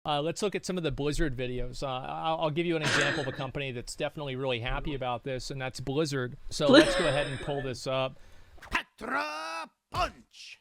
Let's look at some of the Blizzard videos. I'll give you an example of a company that's definitely really happy about this, and that's Blizzard. So let's go ahead and pull this up. Pathra punch.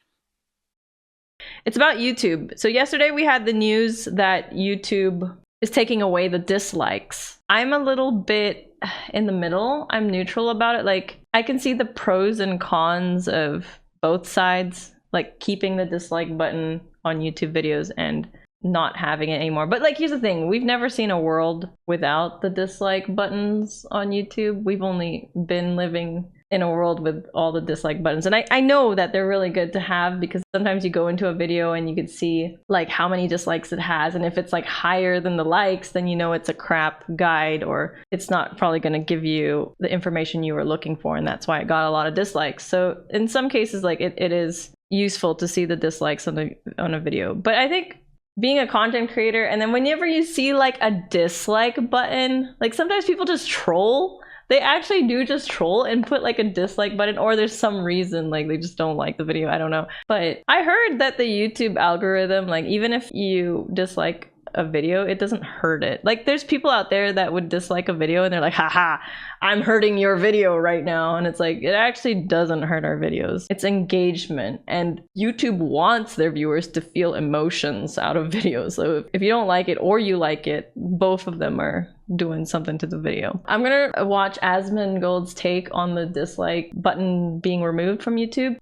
It's about YouTube. So yesterday we had the news that YouTube is taking away the dislikes. I'm a little bit in the middle. I'm neutral about it. Like, I can see the pros and cons of both sides, like keeping the dislike button on YouTube videos and not having it anymore. But like, here's the thing, we've never seen a world without the dislike buttons on YouTube. We've only been living in a world with all the dislike buttons, and I know that they're really good to have, because sometimes you go into a video and you can see like how many dislikes it has, and if it's like higher than the likes, then you know it's a crap guide, or it's not probably going to give you the information you were looking for, and that's why it got a lot of dislikes. So in some cases, like it is useful to see the dislikes on a video. But I think being a content creator, and then whenever you see like a dislike button, like sometimes people just troll. They actually do just troll and put like a dislike button, or there's some reason like they just don't like the video. I don't know. But I heard that the YouTube algorithm, like even if you dislike a video, it doesn't hurt it. Like there's people out there that would dislike a video and they're like, haha, I'm hurting your video right now. And it's like, it actually doesn't hurt our videos. It's engagement, and YouTube wants their viewers to feel emotions out of videos. So if you don't like it or you like it, both of them are doing something to the video. I'm gonna watch Asmongold's take on the dislike button being removed from YouTube.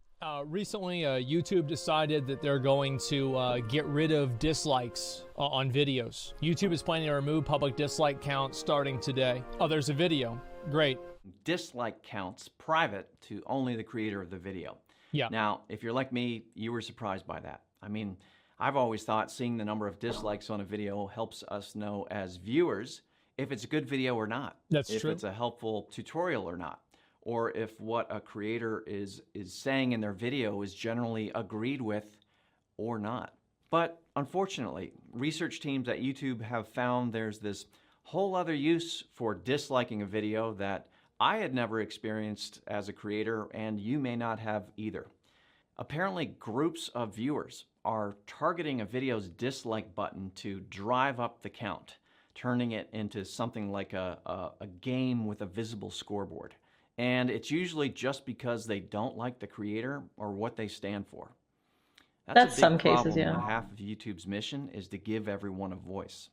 Recently, YouTube decided that they're going to get rid of dislikes on videos. YouTube is planning to remove public dislike count starting today. Oh, there's a video. Great. Dislike counts private to only the creator of the video. Yeah. Now, if you're like me, you were surprised by that. I mean, I've always thought seeing the number of dislikes on a video helps us know as viewers if it's a good video or not. That's if true. it's a helpful tutorial or not, or if what a creator is saying in their video is generally agreed with or not. But unfortunately, research teams at YouTube have found there's this whole other use for disliking a video that I had never experienced as a creator, and you may not have either. Apparently, groups of viewers are targeting a video's dislike button to drive up the count, turning it into something like a game with a visible scoreboard. And it's usually just because they don't like the creator or what they stand for. That's a big some problem cases, yeah. when half of YouTube's mission is to give everyone a voice.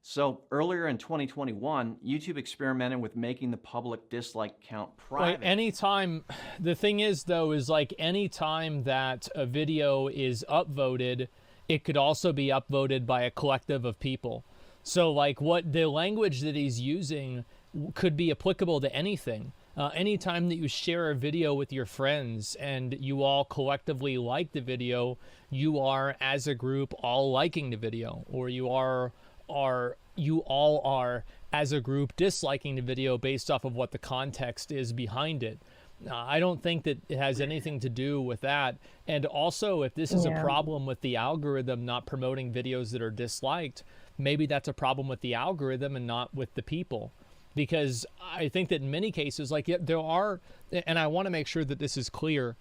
So earlier in 2021, YouTube experimented with making the public dislike count private. Anytime, the thing is though, is like anytime that a video is upvoted, it could also be upvoted by a collective of people. So like what the language that he's using could be applicable to anything. Anytime that you share a video with your friends and you all collectively like the video, you are as a group all liking the video, or you all are as a group disliking the video based off of what the context is behind it. I don't think that it has anything to do with that. And also, if this is a problem with the algorithm not promoting videos that are disliked, maybe that's a problem with the algorithm and not with the people. Because I think that in many cases, like there are, and I want to make sure that this is clear,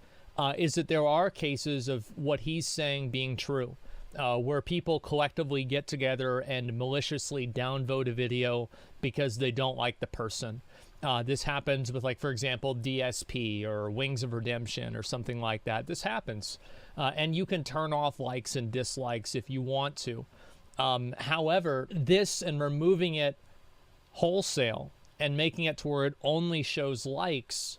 is that there are cases of what he's saying being true, where people collectively get together and maliciously downvote a video because they don't like the person. This happens with, like, for example, DSP or Wings of Redemption or something like that. This happens. And you can turn off likes and dislikes if you want to. However, this and removing it wholesale and making it to where it only shows likes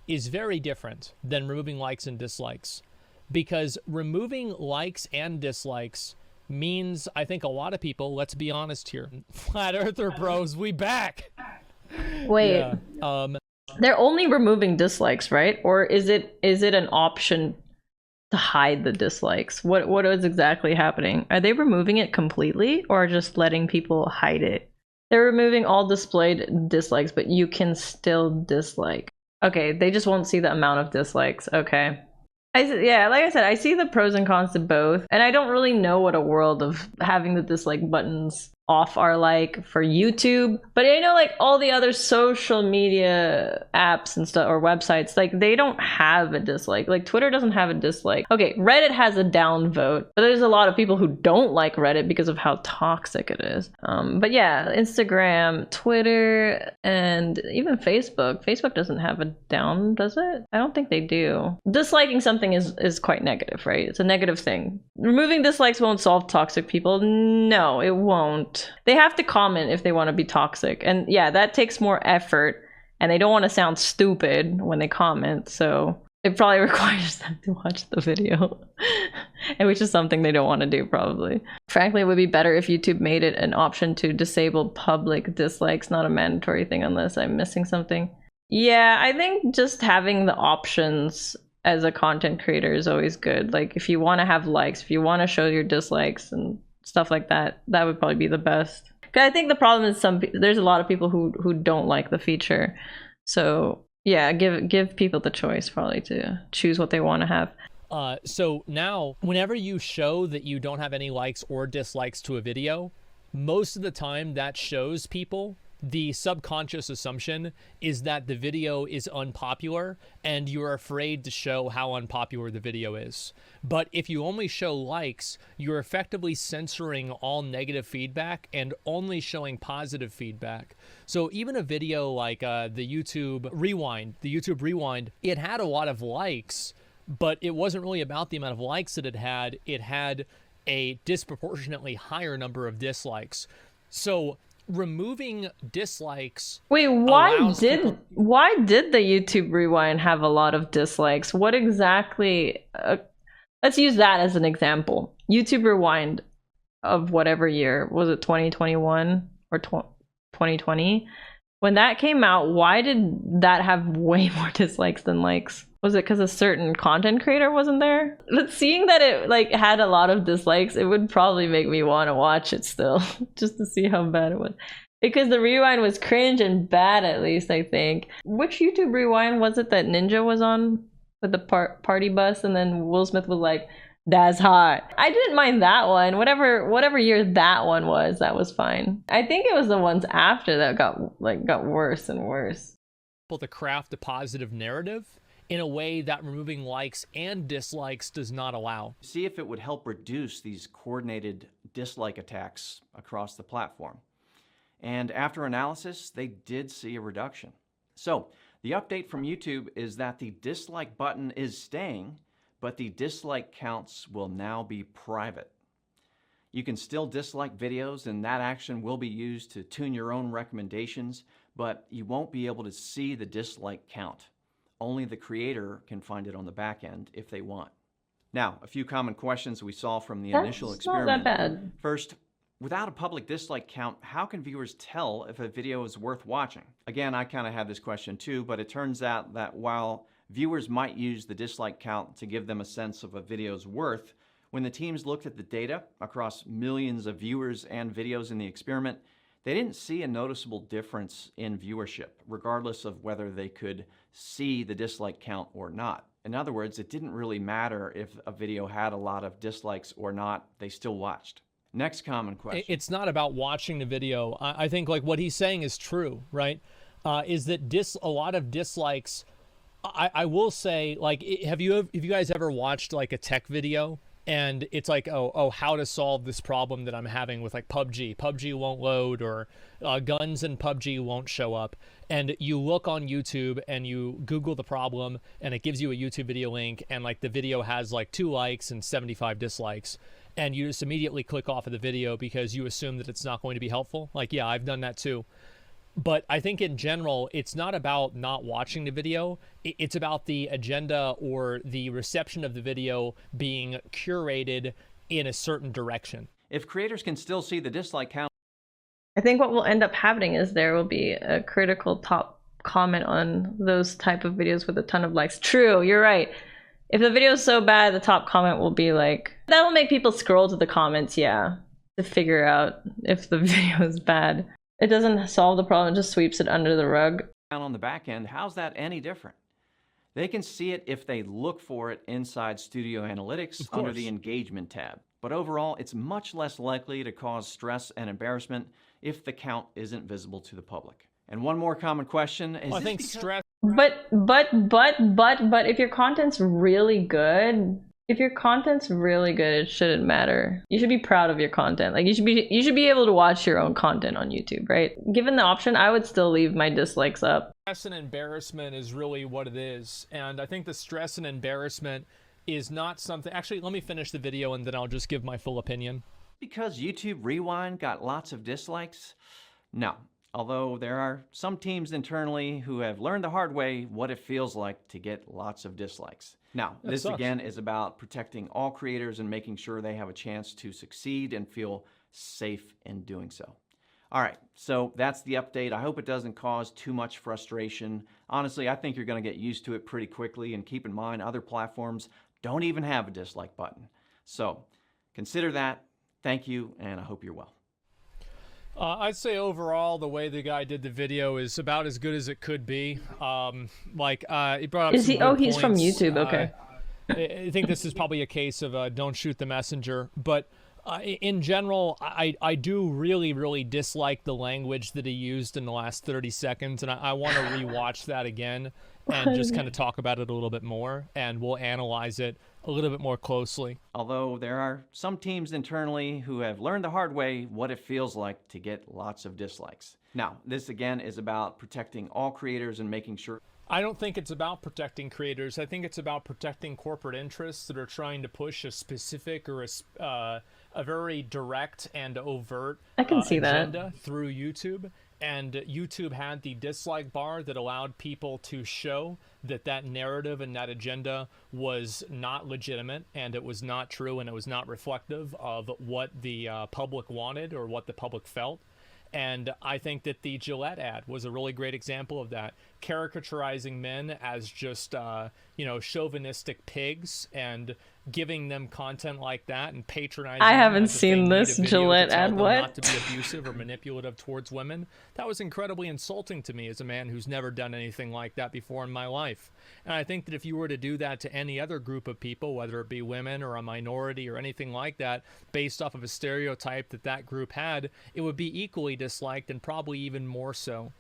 is very different than removing likes and dislikes, because removing likes and dislikes means, I think a lot of people, let's be honest here, flat earther bros, we back. Wait, Yeah. they're only removing dislikes, right? Or is it an option to hide the dislikes? What is exactly happening? Are they removing it completely or just letting people hide it? They're removing all displayed dislikes, but you can still dislike. Okay, they just won't see the amount of dislikes. Okay. Yeah, like I said, I see the pros and cons to both, and I don't really know what a world of having the dislike buttons off our like for YouTube, but you know, like all the other social media apps and stuff or websites, like they don't have a dislike. Like Twitter doesn't have a dislike. Okay, Reddit has a down vote, but there's a lot of people who don't like Reddit because of how toxic it is. But yeah, Instagram, Twitter, and even Facebook. Facebook doesn't have a down, does it? I don't think they do. Disliking something is quite negative, right? It's a negative thing. Removing dislikes won't solve toxic people. No, it won't. They have to comment if they want to be toxic, and yeah, that takes more effort, and they don't want to sound stupid when they comment, so it probably requires them to watch the video. And which is something they don't want to do, probably. Frankly, it would be better if YouTube made it an option to disable public dislikes, not a mandatory thing, unless I'm missing something. Yeah, I think just having the options as a content creator is always good. Like if you want to have likes, if you want to show your dislikes and stuff like that, that would probably be the best. Because I think the problem is there's a lot of people who don't like the feature. So yeah, give people the choice probably to choose what they want to have. So now, whenever you show that you don't have any likes or dislikes to a video, most of the time that shows people the subconscious assumption is that the video is unpopular and you're afraid to show how unpopular the video is. But if you only show likes, you're effectively censoring all negative feedback and only showing positive feedback. So even a video like the YouTube Rewind, it had a lot of likes, but it wasn't really about the amount of likes that it had. It had a disproportionately higher number of dislikes. So removing dislikes. Wait, why did the YouTube Rewind have a lot of dislikes? What exactly? Let's use that as an example. YouTube Rewind of whatever year was it, 2021 or 2020? When that came out, why did that have way more dislikes than likes? Was it because a certain content creator wasn't there? But seeing that it like had a lot of dislikes, it would probably make me want to watch it still, just to see how bad it was. Because the Rewind was cringe and bad, at least, I think. Which YouTube Rewind was it that Ninja was on with the party bus, and then Will Smith was like, "That's hot." I didn't mind that one. Whatever year that one was, that was fine. I think it was the ones after that got worse and worse. To craft a positive narrative in a way that removing likes and dislikes does not allow. See if it would help reduce these coordinated dislike attacks across the platform. And after analysis, they did see a reduction. So the update from YouTube is that the dislike button is staying, but the dislike counts will now be private. You can still dislike videos, and that action will be used to tune your own recommendations, but you won't be able to see the dislike count. Only the creator can find it on the back end if they want. Now, a few common questions we saw from the initial experiment. Not that bad. First, without a public dislike count, how can viewers tell if a video is worth watching? Again, I kind of had this question too, but it turns out that while viewers might use the dislike count to give them a sense of a video's worth, when the teams looked at the data across millions of viewers and videos in the experiment, they didn't see a noticeable difference in viewership, regardless of whether they could see the dislike count or not. In other words, it didn't really matter if a video had a lot of dislikes or not, they still watched. Next common question. It's not about watching the video. I think like what he's saying is true, right? Is that a lot of dislikes, I will say, like, have you guys ever watched like a tech video? And it's like, oh, how to solve this problem that I'm having with like PUBG. PUBG won't load, or guns in PUBG won't show up. And you look on YouTube and you Google the problem, and it gives you a YouTube video link, and like the video has like 2 likes and 75 dislikes. And you just immediately click off of the video because you assume that it's not going to be helpful. Like, yeah, I've done that too. But I think in general, it's not about not watching the video. It's about the agenda or the reception of the video being curated in a certain direction. If creators can still see the dislike count, I think what will end up happening is there will be a critical top comment on those type of videos with a ton of likes. True, you're right. If the video is so bad, the top comment will be like, that'll make people scroll to the comments, yeah, to figure out if the video is bad. It doesn't solve the problem, it just sweeps it under the rug. On the back end, how's that any different? They can see it if they look for it inside Studio Analytics under the Engagement tab. but overall, it's much less likely to cause stress and embarrassment if the count isn't visible to the public. And one more common question is, I think stress. But if your content's really good, it shouldn't matter. You should be proud of your content. Like you should be able to watch your own content on YouTube, right? Given the option, I would still leave my dislikes up. Stress and embarrassment is really what it is. And I think the stress and embarrassment is not something... Actually, let me finish the video and then I'll just give my full opinion. Because YouTube Rewind got lots of dislikes? No. Although there are some teams internally who have learned the hard way what it feels like to get lots of dislikes. Now, this again is about protecting all creators and making sure they have a chance to succeed and feel safe in doing so. All right, so that's the update. I hope it doesn't cause too much frustration. Honestly, I think you're going to get used to it pretty quickly, and keep in mind other platforms don't even have a dislike button. So consider that. Thank you, and I hope you're well. I'd say overall, the way the guy did the video is about as good as it could be. He brought up Is he? Oh, he's from points. YouTube. Okay. I think this is probably a case of don't shoot the messenger. But in general, I do really dislike the language that he used in the last 30 seconds, and I want to rewatch that again and just kind of talk about it a little bit more, and we'll analyze it a little bit more closely. Although there are some teams internally who have learned the hard way what it feels like to get lots of dislikes. Now, this again is about protecting all creators and making sure... I don't think it's about protecting creators. I think it's about protecting corporate interests that are trying to push a specific or a very direct and overt agenda through YouTube. And YouTube had the dislike bar that allowed people to show that that narrative and that agenda was not legitimate, and it was not true, and it was not reflective of what the public wanted or what the public felt. And I think that the Gillette ad was a really great example of that, caricaturizing men as just, chauvinistic pigs and giving them content like that and patronizing I them haven't as if they seen need this a video Gillette to tell ad. them What? not to be abusive or manipulative towards women. That was incredibly insulting to me as a man who's never done anything like that before in my life. And I think that if you were to do that to any other group of people, whether it be women or a minority or anything like that, based off of a stereotype that that group had, it would be equally disliked and probably even more so.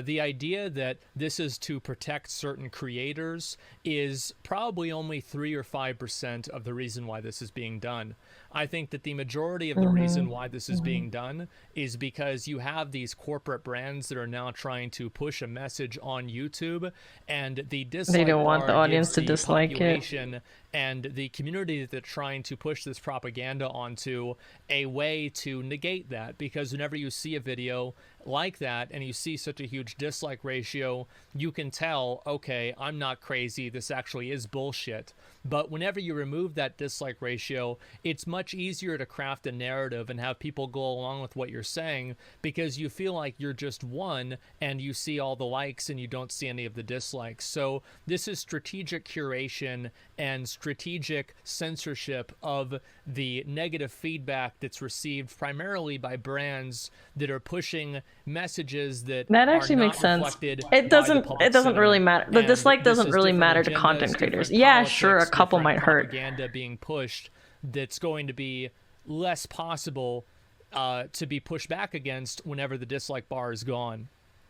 The idea that this is to protect certain creators is probably only 3 or 5% of the reason why this is being done. I think that the majority of the reason why this is being done is because you have these corporate brands that are now trying to push a message on YouTube, and the dislike They don't want the audience to dislike it. And the community that they're trying to push this propaganda onto a way to negate that, because whenever you see a video like that and you see such a huge dislike ratio, you can tell, okay, I'm not crazy, this actually is bullshit. But whenever you remove that dislike ratio, it's much easier to craft a narrative and have people go along with what you're saying, because you feel like you're just one and you see all the likes and you don't see any of the dislikes. So this is strategic curation and strategic censorship of the negative feedback that's received primarily by brands that are pushing messages that actually makes sense. It doesn't really matter. The dislike doesn't really matter to content creators. Yeah, sure, a couple might hurt. Propaganda being pushed that's going to be less possible to be pushed back against whenever the dislike bar is gone.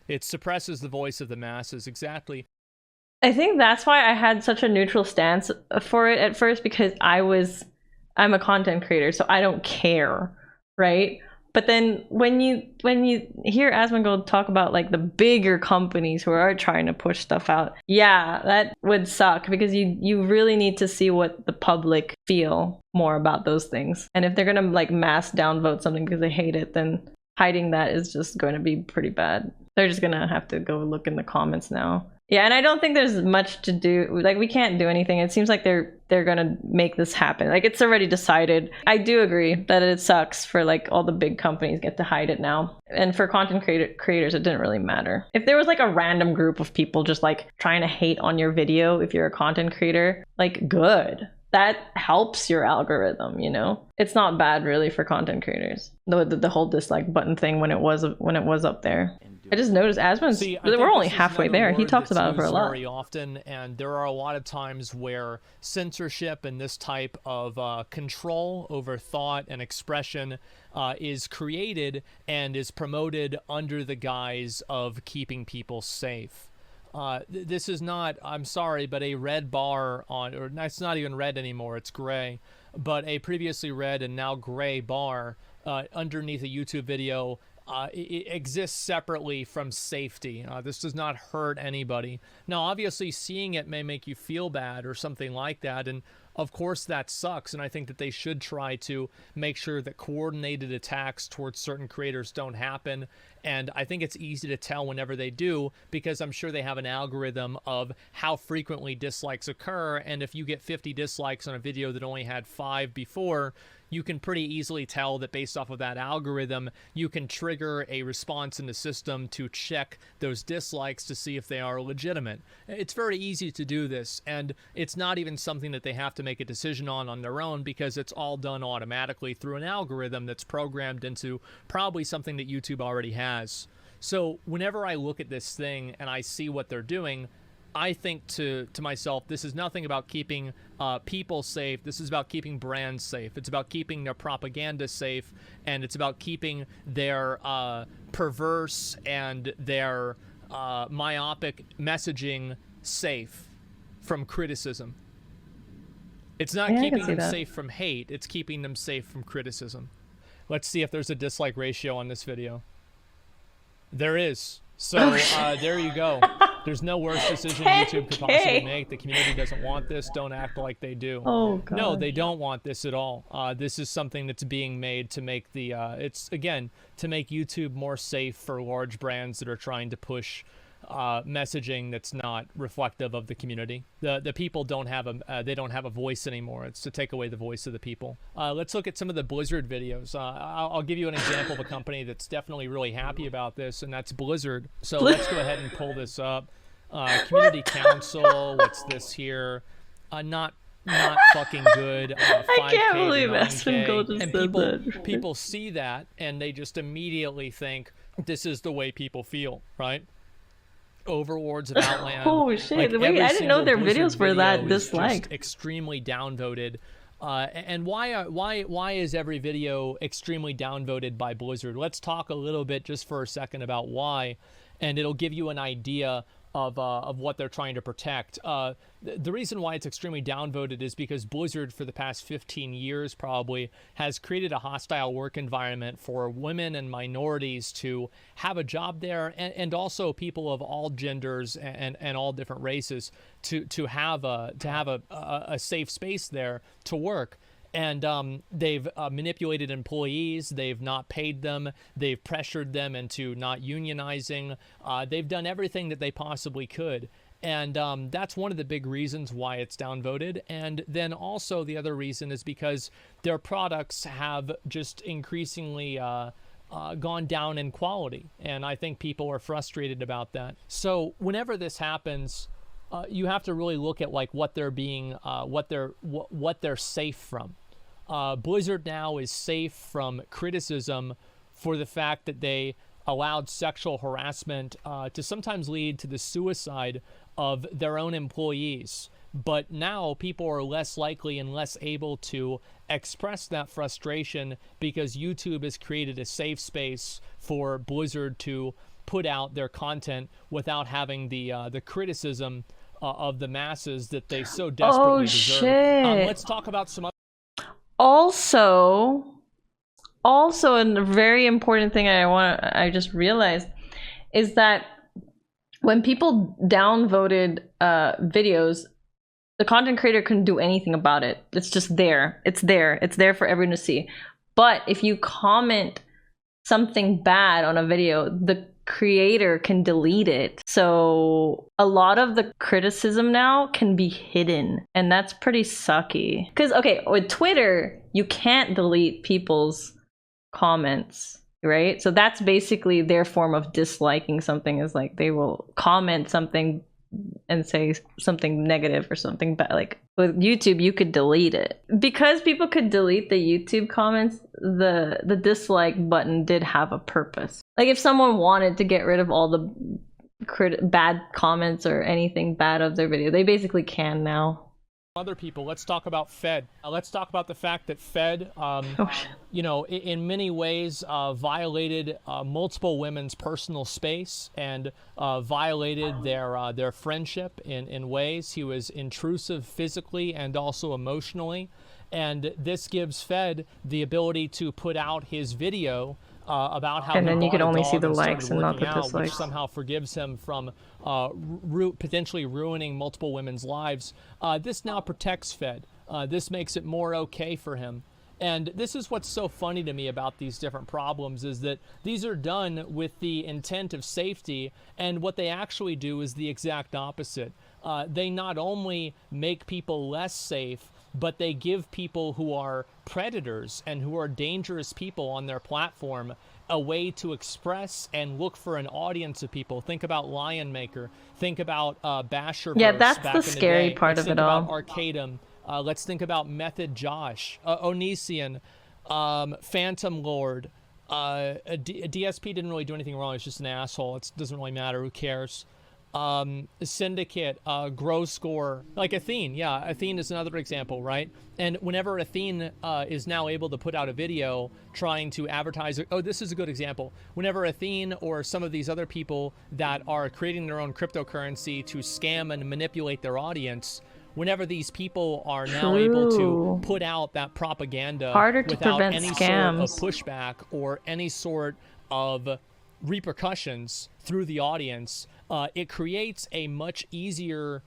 It suppresses the voice of the masses. Exactly. I think that's why I had such a neutral stance for it at first, because I'm a content creator, so I don't care, right? But then when you hear Asmongold talk about like the bigger companies who are trying to push stuff out, yeah, that would suck, because you really need to see what the public feel more about those things. And if they're gonna like mass downvote something because they hate it, then hiding that is just going to be pretty bad. They're just gonna have to go look in the comments now. Yeah, and I don't think there's much to do. Like, we can't do anything. It seems like they're gonna make this happen. Like, it's already decided. I do agree that it sucks for like all the big companies get to hide it now. And for content creators, it didn't really matter. If there was like a random group of people just like trying to hate on your video, if you're a content creator, like, good. That helps your algorithm, you know? It's not bad really for content creators. The whole dislike button thing when it was up there. And do. I just noticed Asmon's. See, We're only halfway there. He talks about it for a lot. Very often, and there are a lot of times where censorship and this type of control over thought and expression is created and is promoted under the guise of keeping people safe. This is not, I'm sorry, but a red bar on, or it's not even red anymore, it's gray, but a previously red and now gray bar underneath a YouTube video it exists separately from safety. This does not hurt anybody. Now, obviously, seeing it may make you feel bad or something like that, and of course that sucks, and I think that they should try to make sure that coordinated attacks towards certain creators don't happen, and I think it's easy to tell whenever they do, because I'm sure they have an algorithm of how frequently dislikes occur, and if you get 50 dislikes on a video that only had 5 before, you can pretty easily tell that based off of that algorithm, you can trigger a response in the system to check those dislikes to see if they are legitimate. It's very easy to do this, and it's not even something that they have to make a decision on their own, because it's all done automatically through an algorithm that's programmed into probably something that YouTube already has. So whenever I look at this thing and I see what they're doing, I think to myself, this is nothing about keeping people safe. This is about keeping brands safe. It's about keeping their propaganda safe, and it's about keeping their perverse and their myopic messaging safe from criticism. It's not keeping them safe from hate. It's keeping them safe from criticism. Let's see if there's a dislike ratio on this video. There is. So there you go. There's no worse decision YouTube could possibly make. The community doesn't want this. Don't act like they do. Oh, God. No, they don't want this at all. This is something that's being made to make the, it's again, to make YouTube more safe for large brands that are trying to push messaging that's not reflective of the community. The people don't have a voice anymore. It's to take away the voice of the people. Let's look at some of the Blizzard videos. I'll give you an example of a company that's definitely really happy about this, and that's Blizzard. So let's go ahead and pull this up. Community Council. What's this here? Not fucking good. I can't believe Asmongold just said that. People see that and they just immediately think this is the way people feel, right? Overlords of Outland. Oh shit! Like, wait, I didn't know their Blizzard videos were that disliked. Extremely downvoted. And why is every video extremely downvoted by Blizzard? Let's talk a little bit just for a second about why, and it'll give you an idea of what they're trying to protect. The reason why it's extremely downvoted is because Blizzard, for the past 15 years probably, has created a hostile work environment for women and minorities to have a job there, and also people of all genders and all different races to have a safe space there to work. And they've manipulated employees. They've not paid them. They've pressured them into not unionizing. They've done everything that they possibly could. And that's one of the big reasons why it's downvoted. And then also the other reason is because their products have just increasingly gone down in quality. And I think people are frustrated about that. So whenever this happens, you have to really look at like what they're being, what they're safe from. Blizzard now is safe from criticism for the fact that they allowed sexual harassment to sometimes lead to the suicide of their own employees. But now people are less likely and less able to express that frustration because YouTube has created a safe space for Blizzard to put out their content without having the criticism of the masses that they so desperately deserve. Shit. Let's talk about some other. Also, a very important thing I just realized is that when people downvoted videos, the content creator couldn't do anything about it. It's just there. It's there. It's there for everyone to see. But if you comment something bad on a video, the creator can delete it. So a lot of the criticism now can be hidden, and that's pretty sucky. Because okay, with Twitter, you can't delete people's comments, right? So that's basically their form of disliking something, is like they will comment something and say something negative or something bad. Like with YouTube, you could delete it. Because people could delete the YouTube comments, the dislike button did have a purpose. Like if someone wanted to get rid of all the bad comments or anything bad of their video, they basically can now. Other people, let's talk about Fed. Let's talk about the fact that Fed, you know, in many ways violated multiple women's personal space and violated their friendship in ways. He was intrusive physically and also emotionally. And this gives Fed the ability to put out his video about how, and then you could only see the likes and not the dislikes, which somehow forgives him from potentially ruining multiple women's lives. This now protects Fed. This makes it more okay for him. And this is what's so funny to me about these different problems, is that these are done with the intent of safety, and what they actually do is the exact opposite. They not only make people less safe, but they give people who are predators and who are dangerous people on their platform a way to express and look for an audience of people. Think about Lion Maker. Think about Basher. Yeah, that's the scary part of it all. Think about Arcadum. Let's think about Method Josh, Onision, Phantom Lord. DSP didn't really do anything wrong. It's just an asshole. It doesn't really matter. Who cares? Syndicate, Grow Score, like Athene. Yeah, Athene is another example, right? And whenever Athene is now able to put out a video trying to advertise, oh, this is a good example. Whenever Athene or some of these other people that are creating their own cryptocurrency to scam and manipulate their audience, whenever these people are now able to put out that propaganda without any sort of pushback or any sort of repercussions through the audience, it creates a much easier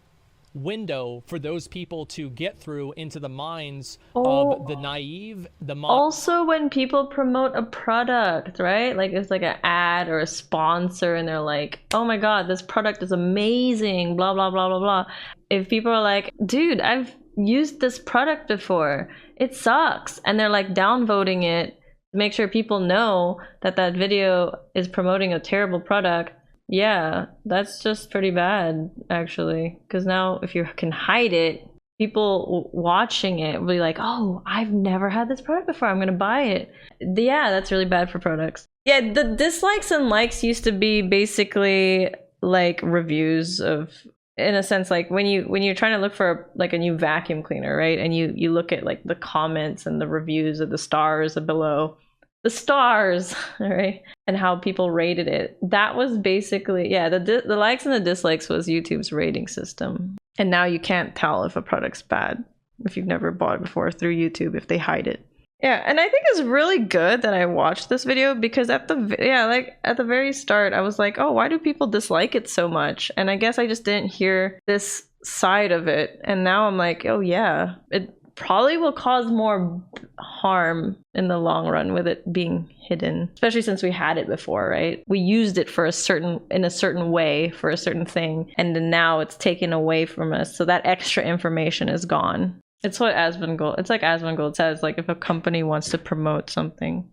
window for those people to get through into the minds of the naive. Also, when people promote a product, right? Like it's like an ad or a sponsor, and they're like, "Oh my God, this product is amazing!" Blah blah blah blah blah. If people are like, "Dude, I've used this product before. It sucks," and they're like downvoting it, make sure people know that that video is promoting a terrible product. Yeah, that's just pretty bad, actually. Because now if you can hide it, people watching it will be like, oh, I've never had this product before, I'm gonna buy it. Yeah, that's really bad for products. Yeah, the dislikes and likes used to be basically like reviews of, in a sense, like when you're trying to look for like a new vacuum cleaner, right? And you look at like the comments and the reviews of the stars below. The stars, right? And how people rated it. That was basically, yeah, the likes and the dislikes was YouTube's rating system. And now you can't tell if a product's bad if you've never bought it before through YouTube, if they hide it. Yeah, and I think it's really good that I watched this video, because at the very start I was like, oh, why do people dislike it so much? And I guess I just didn't hear this side of it. And now I'm like, oh yeah, it probably will cause more harm in the long run with it being hidden, especially since we had it before, right? We used it for in a certain way for a certain thing, and then now it's taken away from us, so that extra information is gone. It's what Asmongold, it's like Asmongold says, like if a company wants to promote something,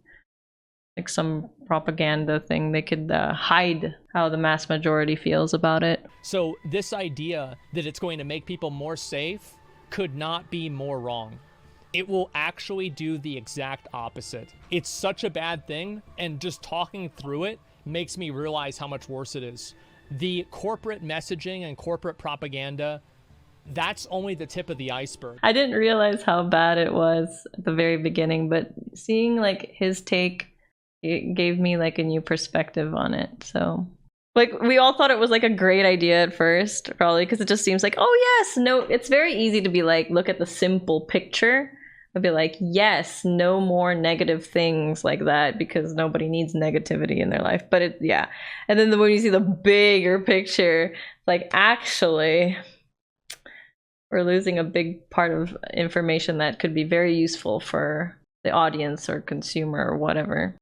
like some propaganda thing, they could hide how the mass majority feels about it. So this idea that it's going to make people more safe could not be more wrong. It will actually do the exact opposite. It's such a bad thing, and just talking through it makes me realize how much worse it is. The corporate messaging and corporate propaganda, that's only the tip of the iceberg. I didn't realize how bad it was at the very beginning, but seeing like his take, it gave me like a new perspective on it. So like we all thought it was like a great idea at first, probably because it just seems like, oh yes, no, it's very easy to be like, look at the simple picture. I'd be like, yes, no more negative things like that, because nobody needs negativity in their life. But yeah. And then when you see the bigger picture, like actually, we're losing a big part of information that could be very useful for the audience or consumer or whatever.